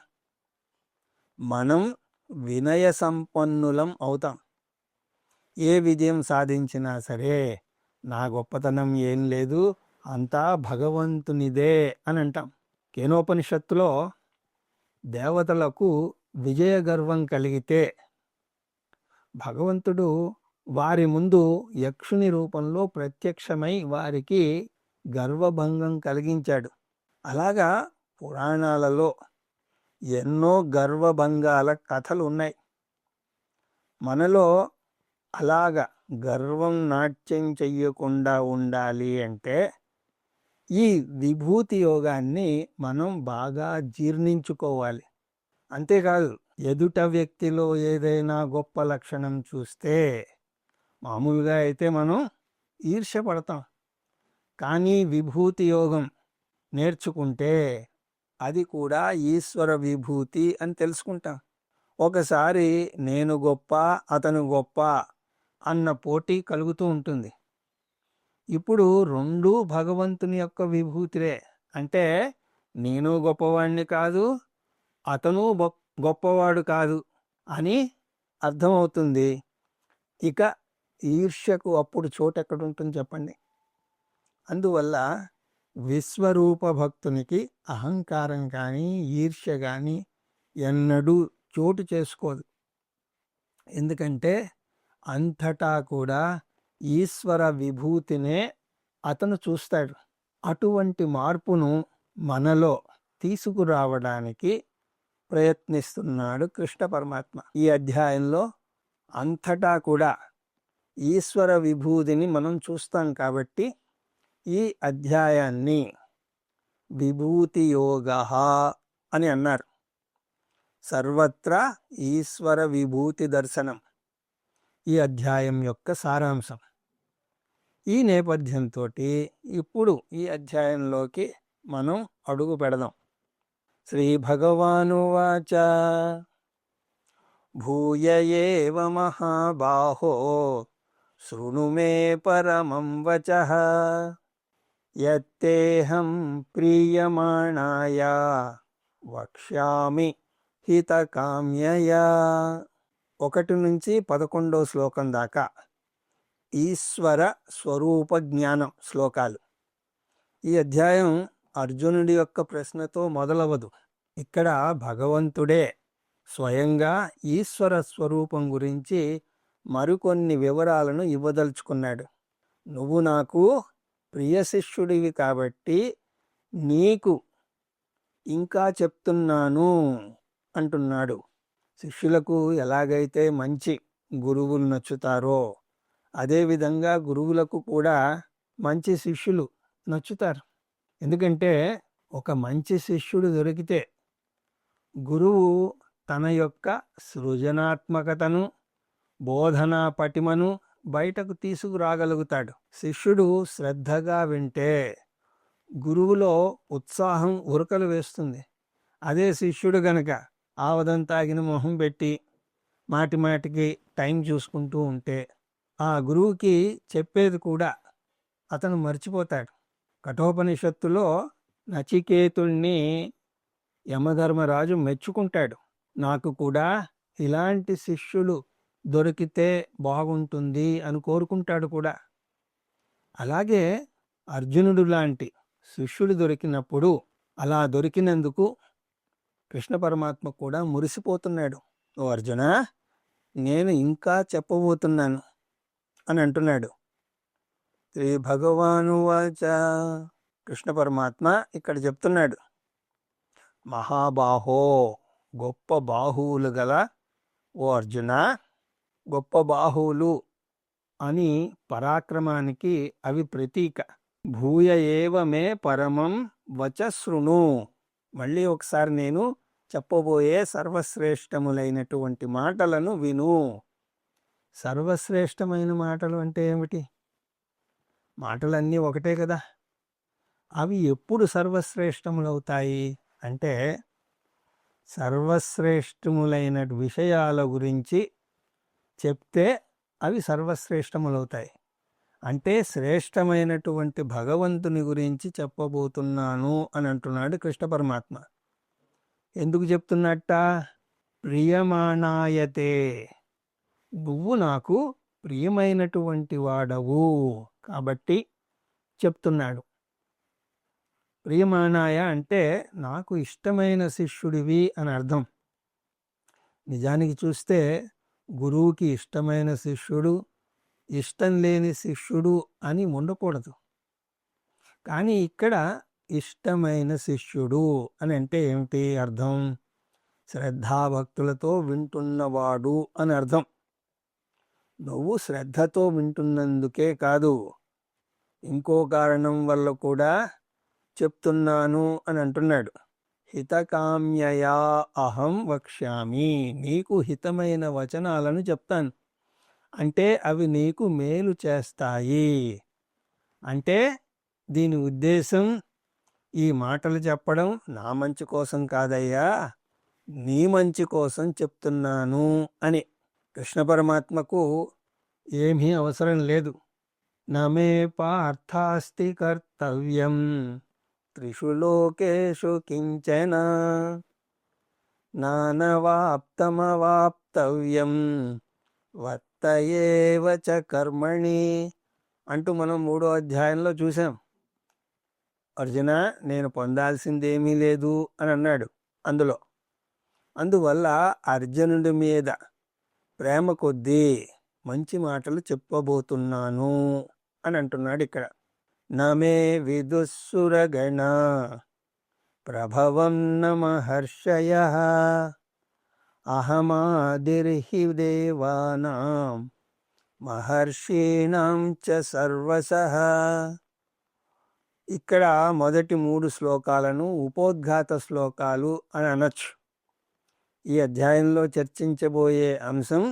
మనం వినయ సంపన్నులం అవుతాం. ఏ విజయం సాధించినా సరే నా గొప్పతనం ఏం లేదు, అంతా భగవంతునిదే అని అంటాం. కేనోపనిషత్తులో దేవతలకు విజయ గర్వం కలిగితే భగవంతుడు వారి ముందు యక్షుని రూపంలో ప్రత్యక్షమై వారికి గర్వభంగం కలిగించాడు. అలాగా పురాణాలలో ఎన్నో గర్వభంగాల కథలు ఉన్నాయి. మనలో అలాగా గర్వం నాట్యం చెయ్యకుండా ఉండాలి అంటే ఈ విభూతి యోగాన్ని మనం బాగా జీర్ణించుకోవాలి. అంతేకాదు, ఎదుట వ్యక్తిలో ఏదైనా గొప్ప లక్షణం చూస్తే మామూలుగా అయితే మనం ఈర్ష్యపడతాం. కానీ విభూతి యోగం నేర్చుకుంటే అది కూడా ఈశ్వర విభూతి అని తెలుసుకుంటాం. ఒకసారి నేను గొప్ప, అతను గొప్ప అన్న పోటీ కలుగుతూ ఉంటుంది. ఇప్పుడు రెండూ భగవంతుని యొక్క విభూతిరే. అంటే నేను గొప్పవాడిని కాదు, అతను గొప్పవాడు కాదు అని అర్థమవుతుంది. ఇక ఈర్ష్యకు అప్పుడు చోటు ఎక్కడుంటుంది చెప్పండి? అందువల్ల విశ్వరూప భక్తునికి అహంకారం కానీ ఈర్ష్య కానీ ఎన్నడూ చోటు చేసుకోదు. ఎందుకంటే అంతటా కూడా ఈశ్వర విభూతినే అతను చూస్తాడు. అటువంటి మార్పును మనలో తీసుకురావడానికి ప్రయత్నిస్తున్నాడు కృష్ణ పరమాత్మ. ఈ అధ్యాయంలో అంతటా కూడా ఈశ్వర విభూతిని మనం చూస్తాం కాబట్టి ఈ అధ్యాయాన్ని విభూతి యోగ అని అన్నారు. సర్వత్రా ఈశ్వర విభూతి దర్శనం ఈ అధ్యాయం యొక్క సారాంశం. ఈ నేపథ్యంతో ఇప్పుడు ఈ అధ్యాయంలోకి మనం అడుగు పెడదాం. శ్రీ భగవానువాచ భూయ ఏవ మహాబాహో శృణు మే పరమం వచః యత్తేహం ప్రీయమాణాయ వక్ష్యామి హితకామ్యయా. 1 నుంచి 11వ శ్లోకం దాకా ఈశ్వర స్వరూప జ్ఞానం శ్లోకాలు. ఈ అధ్యాయం అర్జునుడి యొక్క ప్రశ్నతో మొదలవదు. ఇక్కడ భగవంతుడే స్వయంగా ఈశ్వర స్వరూపం గురించి మరికొన్ని వివరాలను ఇవ్వదలుచుకున్నాడు. నువ్వు నాకు ప్రియ శిష్యుడివి కాబట్టి నీకు ఇంకా చెప్తున్నాను అంటున్నాడు. శిష్యులకు ఎలాగైతే మంచి గురువులు నచ్చుతారో అదేవిధంగా గురువులకు కూడా మంచి శిష్యులు నచ్చుతారు. ఎందుకంటే ఒక మంచి శిష్యుడు దొరికితే గురువు తన యొక్క సృజనాత్మకతను, బోధనా పటిమను బయటకు తీసుకురాగలుగుతాడు. శిష్యుడు శ్రద్ధగా వింటే గురువులో ఉత్సాహం ఉరకలు వేస్తుంది. అదే శిష్యుడు గనక ఆవదంతాగిన మొహం పెట్టి మాటి మాటికి టైం చూసుకుంటూ ఉంటే ఆ గురువుకి చెప్పేది కూడా అతను మర్చిపోతాడు. కఠోపనిషత్తులో నచికేతుణ్ణి యమధర్మరాజు మెచ్చుకుంటాడు. నాకు కూడా ఇలాంటి శిష్యులు దొరికితే బాగుంటుంది అని కోరుకుంటాడు కూడా. అలాగే అర్జునుడు లాంటి శిష్యుడు దొరికినప్పుడు, అలా దొరికినందుకు కృష్ణ పరమాత్మ కూడా మురిసిపోతున్నాడు. ఓ అర్జున, నేను ఇంకా చెప్పబోతున్నాను అని అంటున్నాడు. శ్రీ భగవానువాచ. కృష్ణ పరమాత్మ ఇక్కడ చెప్తున్నాడు, మహాబాహో, గొప్ప బాహువులు గల ఓ అర్జున. గొప్ప బాహువులు అని పరాక్రమానికి అవి ప్రతీక. భూయ ఏవ మే పరమం వచ శృణు. మళ్ళీ ఒకసారి నేను చెప్పబోయే సర్వశ్రేష్టములైనటువంటి మాటలను విను. సర్వశ్రేష్టమైన మాటలు అంటే ఏమిటి? మాటలన్నీ ఒకటే కదా. అవి ఎప్పుడు సర్వశ్రేష్టములవుతాయి అంటే సర్వశ్రేష్టములైన విషయాల గురించి చెప్తే అవి సర్వశ్రేష్టములవుతాయి. అంటే శ్రేష్టమైనటువంటి భగవంతుని గురించి చెప్పబోతున్నాను అని అంటున్నాడు కృష్ణ పరమాత్మ. ఎందుకు చెప్తున్నట్ట? ప్రియమాణాయతే, నువ్వు నాకు ప్రియమైనటువంటి వాడవు కాబట్టి చెప్తున్నాడు. ప్రియమాణాయ అంటే నాకు ఇష్టమైన శిష్యుడివి అని అర్థం. నిజానికి చూస్తే గురువుకి ఇష్టమైన శిష్యుడు, ఇష్టం లేని శిష్యుడు అని ఉండకూడదు. కానీ ఇక్కడ ఇష్టమైన శిష్యుడు అని అంటే ఏమిటి అర్థం? శ్రద్ధాభక్తులతో వింటున్నవాడు అని అర్థం. నువ్వు శ్రద్ధతో వింటున్నందుకే కాదు, ఇంకో కారణం వల్ల కూడా చెప్తున్నాను అని అంటున్నాడు. హితకామ్యయా అహం వక్ష్యామి, నీకు హితమైన వచనాలను చెప్తాను. అంటే అవి నీకు మేలు చేస్తాయి. అంటే దీని ఉద్దేశం ఈ మాటలు చెప్పడం నా మంచి కోసం కాదయ్యా, నీ మంచి కోసం చెప్తున్నాను అని. కృష్ణ పరమాత్మకు ఏమీ అవసరం లేదు. నమే పార్థాస్తి కర్తవ్యం త్రిషు లోకేషు కించన నానవాప్తమవాప్తవ్యం వర్తయేవ చ కర్మణి అంటూ మనం 3వ అధ్యాయంలో చూసాం. అర్జున, నేను పొందాల్సిందేమీ లేదు అని అన్నాడు అందులో. అందువల్ల అర్జునుడి మీద ప్రేమ కొద్దీ మంచి మాటలు చెప్పబోతున్నాను అని అంటున్నాడు ఇక్కడ. నమే విదుస్సురగణ ప్రభవం న మహర్షయః అహమాదిర్హి దేవానాం మహర్షీణాం చ సర్వసః. ఇక్కడ మొదటి 3 శ్లోకాలను ఉపోద్ఘాత శ్లోకాలు అని అనొచ్చు. ఈ అధ్యాయంలో చర్చించబోయే అంశం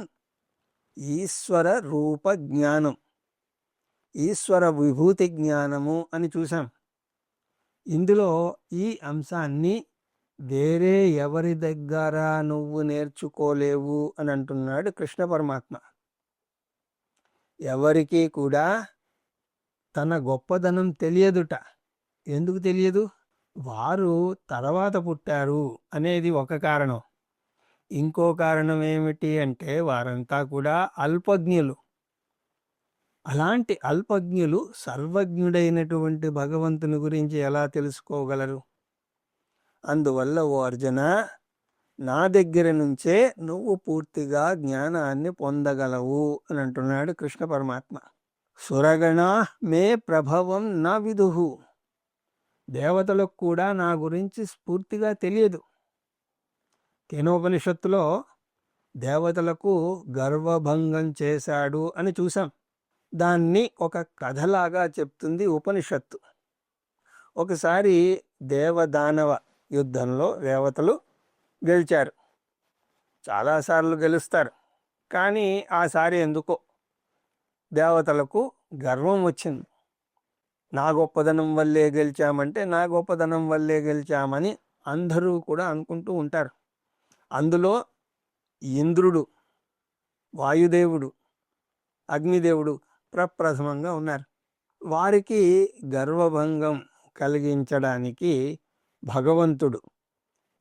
ఈశ్వర రూప జ్ఞానం, ఈశ్వర విభూతి జ్ఞానము అని చూసాం. ఇందులో ఈ అంశాన్ని వేరే ఎవరి దగ్గర నువ్వు నేర్చుకోలేవు అని అంటున్నాడు కృష్ణ పరమాత్మ. ఎవరికీ కూడా తన గొప్పదనం తెలియదుట. ఎందుకు తెలియదు? వారు తర్వాత పుట్టారు అనేది ఒక కారణం. ఇంకో కారణం ఏమిటి అంటే వారంతా కూడా అల్పజ్ఞులు. అలాంటి అల్పజ్ఞులు సర్వజ్ఞుడైనటువంటి భగవంతుని గురించి ఎలా తెలుసుకోగలరు? అందువల్ల ఓ అర్జున, నా దగ్గర నుంచే నువ్వు పూర్తిగా జ్ఞానాన్ని పొందగలవు అని అంటున్నాడు కృష్ణ పరమాత్మ. సురగణా మే ప్రభవం నా విదుహు, దేవతలకు కూడా నా గురించి పూర్తిగా తెలియదు. కేనోపనిషత్తులో దేవతలకు గర్వభంగం చేశాడు అని చూసాం. దాన్ని ఒక కథలాగా చెప్తుంది ఉపనిషత్తు. ఒకసారి దేవదానవ యుద్ధంలో దేవతలు గెలిచారు. చాలాసార్లు గెలుస్తారు, కానీ ఆసారి ఎందుకో దేవతలకు గర్వం వచ్చింది. నా గొప్పదనం వల్లే గెలిచామంటే నా గొప్పదనం వల్లే గెలిచామని అందరూ కూడా అనుకుంటూ ఉంటారు. అందులో ఇంద్రుడు, వాయుదేవుడు, అగ్నిదేవుడు ప్రప్రథమంగా ఉన్నారు. వారికి గర్వభంగం కలిగించడానికి భగవంతుడు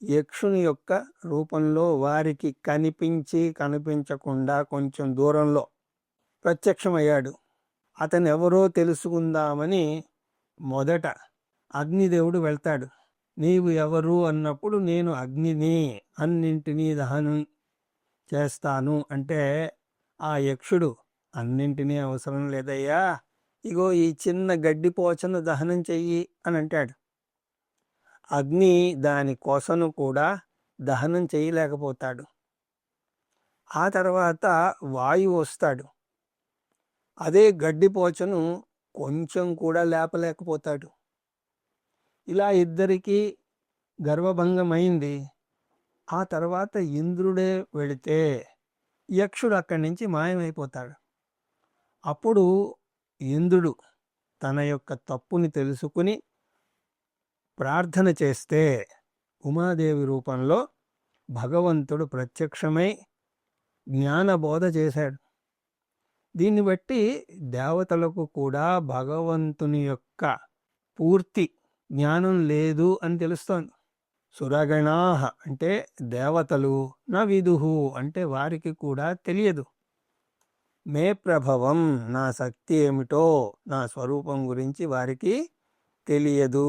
యక్షుని యొక్క రూపంలో వారికి కనిపించి కనిపించకుండా కొంచెం దూరంలో ప్రత్యక్షమయ్యాడు. అతను ఎవరో తెలుసుకుందామని మొదట అగ్నిదేవుడు వెళ్తాడు. నీవు ఎవరు అన్నప్పుడు నేను అగ్నిని, అన్నింటినీ దహనం చేస్తాను అంటే ఆ యక్షుడు అన్నింటినీ అవసరం లేదయ్యా, ఇగో ఈ చిన్న గడ్డిపోచను దహనం చెయ్యి అని అంటాడు. అగ్ని దాని కోసను కూడా దహనం చేయలేకపోతాడు. ఆ తర్వాత వాయువు వస్తాడు, అదే గడ్డిపోచను కొంచెం కూడా లేపలేకపోతాడు. ఇలా ఇద్దరికీ గర్వభంగమైంది. ఆ తర్వాత ఇంద్రుడే వెళితే యక్షుడు అక్కడి నుంచి మాయమైపోతాడు. అప్పుడు ఇంద్రుడు తన యొక్క తప్పుని తెలుసుకుని ప్రార్థన చేస్తే ఉమాదేవి రూపంలో భగవంతుడు ప్రత్యక్షమై జ్ఞానబోధ చేశాడు. దీన్ని బట్టి దేవతలకు కూడా భగవంతుని యొక్క పూర్తి జ్ఞానం లేదు అని తెలుస్తోంది. సురగణాహ అంటే దేవతలు, న విదుహు అంటే వారికి కూడా తెలియదు. మే ప్రభవం నా శక్తి ఏమిటో, నా స్వరూపం గురించి వారికి తెలియదు.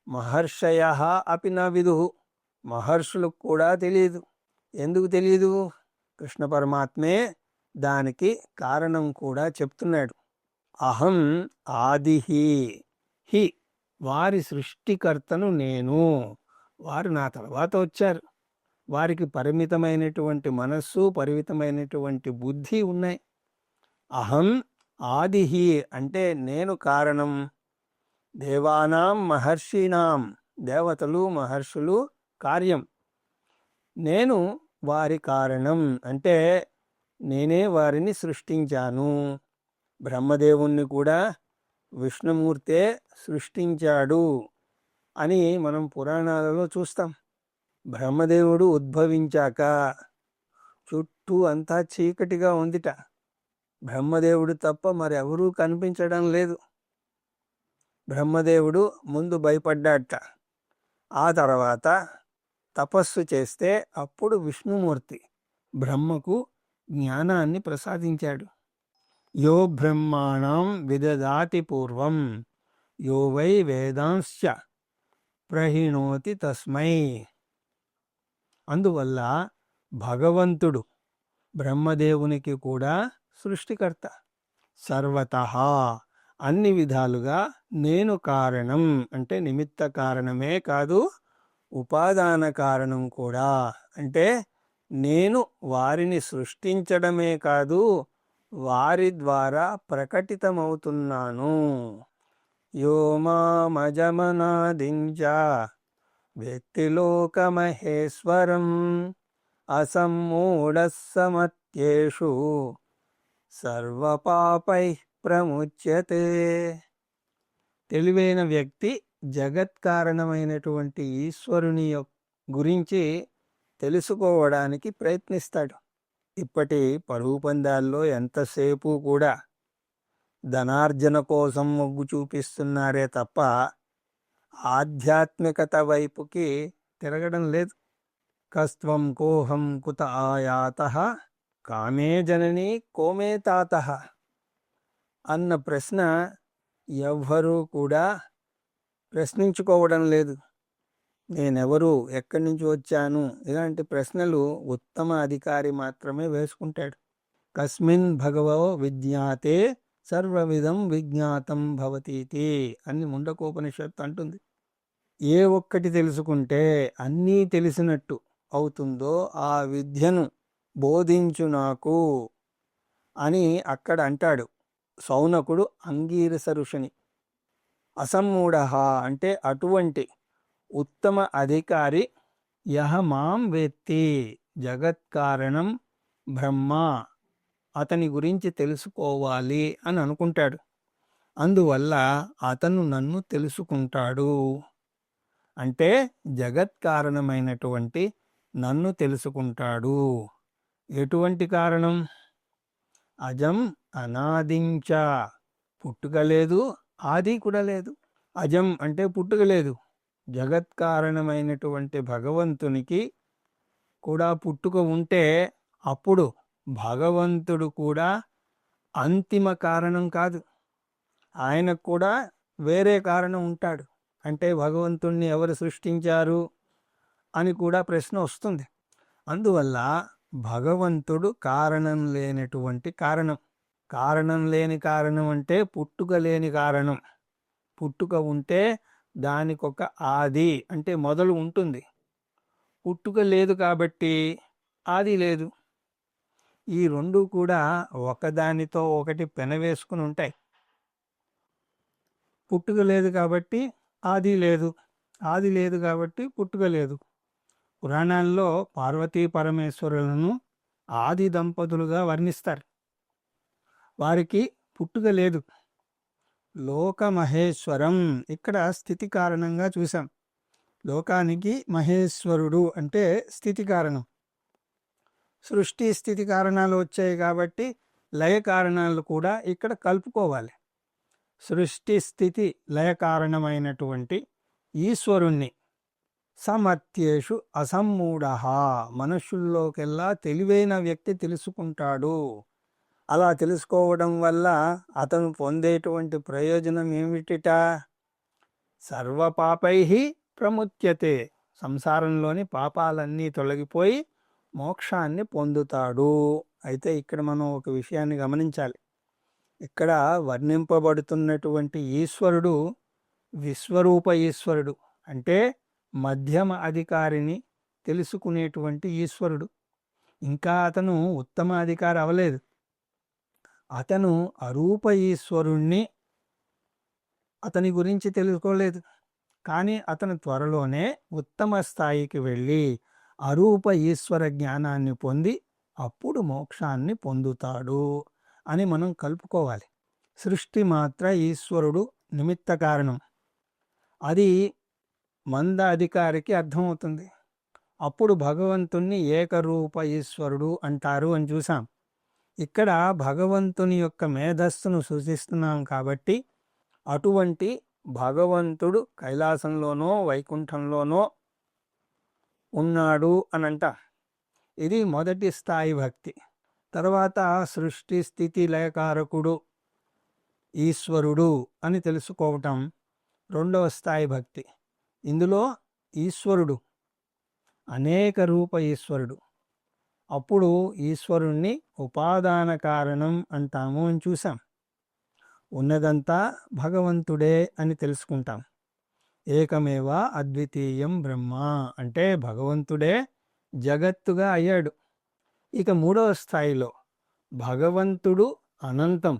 మహర్షయ అపి న విదుహు మహర్షులకు కూడా తెలియదు. ఎందుకు తెలియదు? కృష్ణ పరమాత్మే దానికి కారణం కూడా చెప్తున్నాడు. అహం ఆదిహి హి వారి సృష్టికర్తను నేను. వారు నా తర్వాత వచ్చారు. వారికి పరిమితమైనటువంటి మనస్సు, పరిమితమైనటువంటి బుద్ధి ఉన్నాయి. అహం ఆదిహి అంటే నేను కారణం. దేవానాం మహర్షినాం దేవతలు మహర్షులు కార్యం. నేను వారి కారణం అంటే నేనే వారిని సృష్టించాను. బ్రహ్మదేవుణ్ణి కూడా విష్ణుమూర్తే సృష్టించాడు అని మనం పురాణాలలో చూస్తాం. బ్రహ్మదేవుడు ఉద్భవించాక చుట్టూ అంతా చీకటిగా ఉందిట. బ్రహ్మదేవుడు తప్ప మరెవరూ కనిపించడం లేదు. బ్రహ్మదేవుడు ముందు భయపడ్డాట. ఆ తర్వాత తపస్సు చేస్తే అప్పుడు విష్ణుమూర్తి బ్రహ్మకు జ్ఞానాన్ని ప్రసాదించాడు. యో బ్రహ్మాణం విదదాతి పూర్వం యో వై వేదాంశ్చ ప్రహిణోతి తస్మై. అందువల్ల భగవంతుడు బ్రహ్మదేవునికి కూడా సృష్టికర్త. సర్వతః అన్ని విధాలుగా నేను కారణం అంటే నిమిత్త కారణమే కాదు, ఉపాదాన కారణం కూడా. అంటే నేను వారిని సృష్టించడమే కాదు, వారి ద్వారా ప్రకటితమవుతున్నాను. యో మామజమనాదించ వ్యక్తిలోకమహేశ్వరం అసమ్మూఢః సమత్యేషు సర్వపాపై ప్రముచ్యతే. తెలివైన వ్యక్తి జగత్కారణమైనటువంటి ఈశ్వరుని గురించి తెలుసుకోవడానికి ప్రయత్నిస్తాడు. ఇప్పటి పరుగు పందాల్లో ఎంతసేపు కూడా ధనార్జన కోసం మొగ్గు చూపిస్తున్నారే తప్ప ఆధ్యాత్మికత వైపుకి తిరగడం లేదు. కస్త్వం కోహం కుత ఆయాతః కామే జనని కోమే తాతః అన్న ప్రశ్న ఎవ్వరూ కూడా ప్రశ్నించుకోవడం లేదు. నేనెవరు, ఎక్కడి నుంచి వచ్చాను, ఇలాంటి ప్రశ్నలు ఉత్తమ అధికారి మాత్రమే వేసుకుంటాడు. కస్మిన్ భగవో విజ్ఞాతే సర్వవిధం విజ్ఞాతం భవతీతి అని ముండకోపనిషత్తు అంటుంది. ఏ ఒక్కటి తెలుసుకుంటే అన్నీ తెలిసినట్టు అవుతుందో ఆ విద్యను బోధించు నాకు అని అక్కడ అంటాడు సౌనకుడు అంగీరస ఋషిని. అసమ్మూఢ అంటే అటువంటి ఉత్తమ అధికారి యహ మాం వేత్తి జగత్కారణం బ్రహ్మ అతని గురించి తెలుసుకోవాలి అని అనుకుంటాడు. అందువల్ల అతను నన్ను తెలుసుకుంటాడు. అంటే జగత్కారణమైనటువంటి నన్ను తెలుసుకుంటాడు. ఎటువంటి కారణం? అజం అనాదించ పుట్టుక లేదు, ఆది కూడా లేదు. అజం అంటే పుట్టుక లేదు. జగత్కారణమైనటువంటి భగవంతునికి కూడా పుట్టుక ఉంటే అప్పుడు భగవంతుడు కూడా అంతిమ కారణం కాదు. ఆయనకు కూడా వేరే కారణం ఉంటాడు. అంటే భగవంతుణ్ణి ఎవరు సృష్టించారు అని కూడా ప్రశ్న వస్తుంది. అందువల్ల భగవంతుడు కారణం లేనటువంటి కారణం. కారణం లేని కారణం అంటే పుట్టుక లేని కారణం. పుట్టుక ఉంటే దానికొక ఆది అంటే మొదలు ఉంటుంది. పుట్టుక లేదు కాబట్టి ఆది లేదు. ఈ రెండు కూడా ఒకదానితో ఒకటి పెనవేసుకుని ఉంటాయి. పుట్టుక లేదు కాబట్టి ఆది లేదు, ఆది లేదు కాబట్టి పుట్టుక లేదు. పురాణాల్లో పార్వతీ పరమేశ్వరులను ఆది దంపతులుగా వర్ణిస్తారు. వారికి పుట్టుక లేదు. లోకమహేశ్వరం ఇక్కడ స్థితి కారణంగా చూసాం. లోకానికి మహేశ్వరుడు అంటే స్థితి కారణం. సృష్టి స్థితి కారణాలు వచ్చాయి కాబట్టి లయ కారణాలు కూడా ఇక్కడ కలుపుకోవాలి. సృష్టి స్థితి లయ కారణమైనటువంటి ఈశ్వరుణ్ణి సమత్యేషు అసమ్మూఢ, మనుషుల్లోకెల్లా తెలివైన వ్యక్తి తెలుసుకుంటాడు. అలా తెలుసుకోవడం వల్ల అతను పొందేటువంటి ప్రయోజనం ఏమిటిట? సర్వపాపై ప్రముచ్యతే, సంసారంలోని పాపాలన్నీ తొలగిపోయి మోక్షాన్ని పొందుతాడు. అయితే ఇక్కడ మనం ఒక విషయాన్ని గమనించాలి. ఇక్కడ వర్ణింపబడుతున్నటువంటి ఈశ్వరుడు విశ్వరూప ఈశ్వరుడు, అంటే మధ్యమ అధికారిని తెలుసుకునేటువంటి ఈశ్వరుడు. ఇంకా అతను ఉత్తమ అధికారి అవలేదు. అతను అరూప ఈశ్వరుణ్ణి అతని గురించి తెలుసుకోలేదు. కానీ అతను త్వరలోనే ఉత్తమ స్థాయికి వెళ్ళి అరూప ఈశ్వర జ్ఞానాన్ని పొంది అప్పుడు మోక్షాన్ని పొందుతాడు అని మనం కలుపుకోవాలి. సృష్టి మాత్ర ఈశ్వరుడు నిమిత్త కారణం, అది మంద అధికారికి అర్థమవుతుంది. అప్పుడు భగవంతుణ్ణి ఏకరూప ఈశ్వరుడు అంటారు అని చూసాం. ఇక్కడ భగవంతుని యొక్క మేధస్సును సూచిస్తున్నాం కాబట్టి అటువంటి భగవంతుడు కైలాసంలోనో వైకుంఠంలోనో ఉన్నాడు అనంట. ఇది మొదటి స్థాయి భక్తి. తర్వాత సృష్టి స్థితి లయకారకుడు ఈశ్వరుడు అని తెలుసుకోవటం రెండవ స్థాయి భక్తి. ఇందులో ఈశ్వరుడు అనేక రూప ఈశ్వరుడు. అప్పుడు ఈశ్వరుణ్ణి ఉపాదాన కారణం అంటాము అని చూసాం. ఉన్నదంతా భగవంతుడే అని తెలుసుకుంటాం. ఏకమేవ అద్వితీయం బ్రహ్మ అంటే భగవంతుడే జగత్తుగా అయ్యాడు. ఇక మూడవ స్థాయిలో భగవంతుడు అనంతం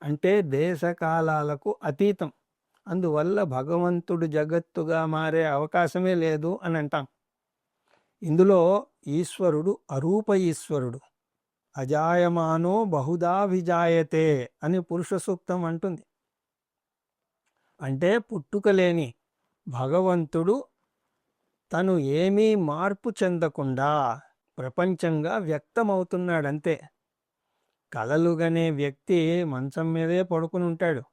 అంటే దేశకాలాలకు అతీతం, అందువల్ల భగవంతుడు జగత్తుగా మారే అవకాశమే లేదు అని అంటాం. ఇందులో ఈశ్వరుడు అరూప ఈశ్వరుడు. అజాయమానో బహుదా విజాయతే అని పురుష సూక్తం అంటుంది. అంటే పుట్టుకలేని భగవంతుడు తను ఏమీ మార్పు చెందకుండా ప్రపంచంగా వ్యక్తమవుతున్నాడంతే. కలలుగనే వ్యక్తి మంచం మీదే పడుకుని ఉంటాడు,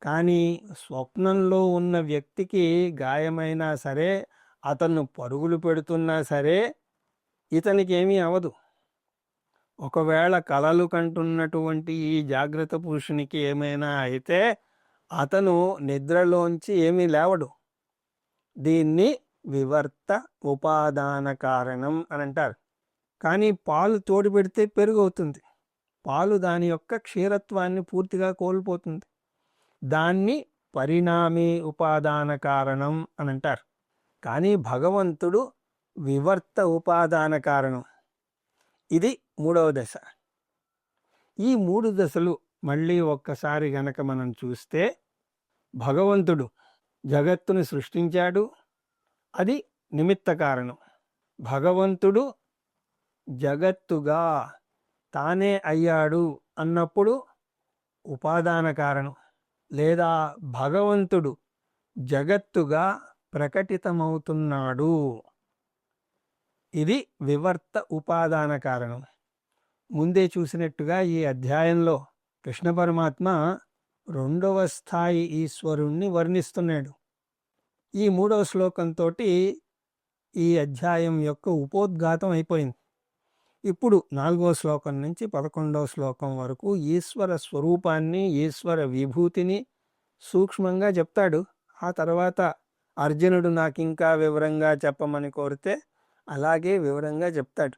కానీ స్వప్నంలో ఉన్న వ్యక్తికి గాయమైనా సరే, అతను పరుగులు పెడుతున్నా సరే ఇతనికి ఏమీ అవదు. ఒకవేళ కలలు కంటున్నటువంటి ఈ జాగ్రత్త పురుషునికి ఏమైనా అయితే అతను నిద్రలోంచి ఏమీ లేవడు. దీన్ని వివర్త ఉపాదాన కారణం అని అంటారు. కానీ పాలు తోడు పెడితే పెరుగు అవుతుంది. పాలు దాని యొక్క క్షీరత్వాన్ని పూర్తిగా కోల్పోతుంది. దాన్ని పరిణామి ఉపాదాన కారణం అని అంటారు. కానీ భగవంతుడు వివర్త ఉపాదాన కారణం. ఇది మూడవ దశ. ఈ మూడు దశలు మళ్ళీ ఒక్కసారి గనక మనం చూస్తే, భగవంతుడు జగత్తును సృష్టించాడు, అది నిమిత్త కారణం. భగవంతుడు జగత్తుగా తానే అయ్యాడు అన్నప్పుడు ఉపాదాన కారణం, లేదా భగవంతుడు జగత్తుగా ప్రకటితమవుతున్నాడు, ఇది వివర్త ఉపాదాన కారణం. ముందే చూసినట్టుగా ఈ అధ్యాయంలో కృష్ణ పరమాత్మ రెండవ స్థాయి ఈశ్వరుణ్ణి వర్ణిస్తున్నాడు. ఈ మూడవ శ్లోకంతో ఈ అధ్యాయం యొక్క ఉపోద్ఘాతం అయిపోయింది. ఇప్పుడు 4వ శ్లోకం నుంచి 11వ శ్లోకం వరకు ఈశ్వర స్వరూపాన్ని, ఈశ్వర విభూతిని సూక్ష్మంగా చెప్తాడు. ఆ తర్వాత అర్జునుడు నాకు ఇంకా వివరంగా చెప్పమని కోరితే అలాగే వివరంగా చెప్తాడు.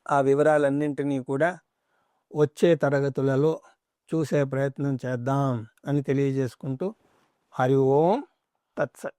ఆ వివరాలన్నింటినీ కూడా వచ్చే తరగతులలో చూసే ప్రయత్నం చేద్దాం అని తెలియజేసుకుంటూ, హరి ఓం తత్సత్.